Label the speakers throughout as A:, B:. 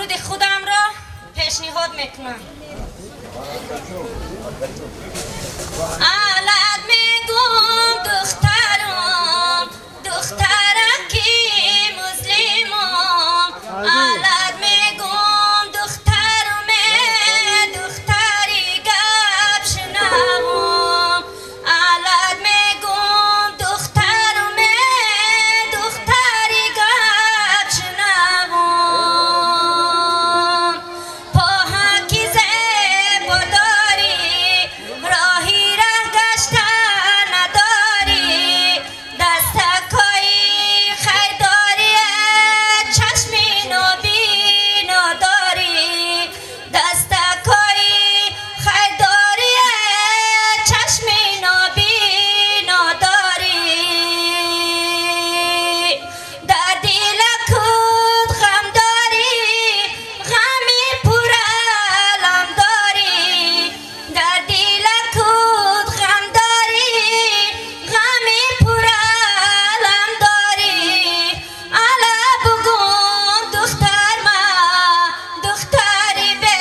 A: درود خودم را پیشنهاد میکنم. علت میگم دخترم دخترکی مسلمم، علت میگم دخترم دختری گپ شنوم، علت میگم دخترم دختری گپ شنوم. پاهکی زیبا داری راهی ره گشتن نداری، دستکایی خیر داری چشمی نابینا داری، دستکایی خیر داری چشمی نابینا داری. در دل خود غم داری غمی پر علم داری، در دل خود غم داری غمی پر علم داری. الا بگم دختر من دختری به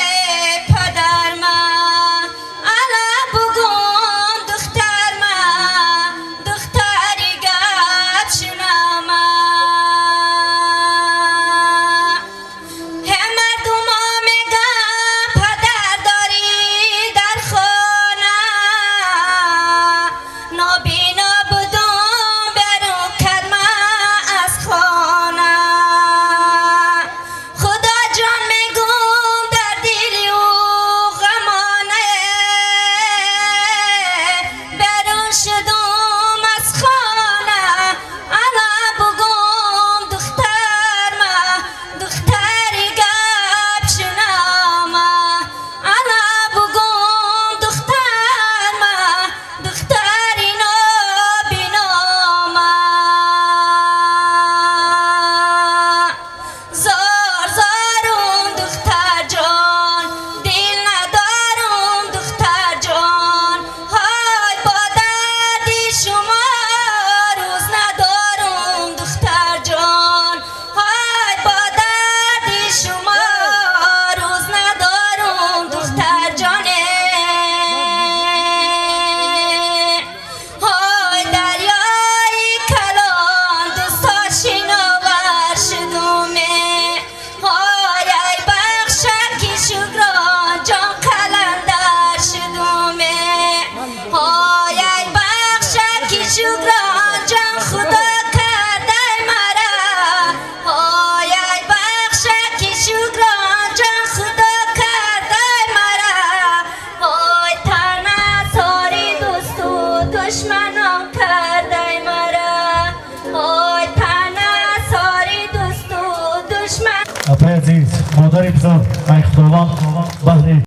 A: پدر من، الا بگم دختر من دختری گپ شنوم. مردما میگن پدر داری در خانه، نابینا بودم برون کرد من از خانه. خدا جان میگم در دل او غمانه، برون شدم از خانه. الا بگم دختر من دختری گپ شنوم، الا بگم دختر من دختری نابینام. زار زارم دختر جان دل ندارم دختر جان، های با دردی شما روز ندارم دختر جان، های با دردی شما روز ندارم دختر جانه. های دریای کلان دوستا شناور شدومه، های ای بخشکی شکران جان قلندر شدومه، های ای بخشکی شکران جان خدا کرده مرا، های ای بخشکی شکران جان خدا کرده مرا. های تنه ساری دوست و دشمنان کرده مرا، های تنه ساری دوست و دشمن.
B: اپای عزیز مادر بزرگ ای خداوند بهر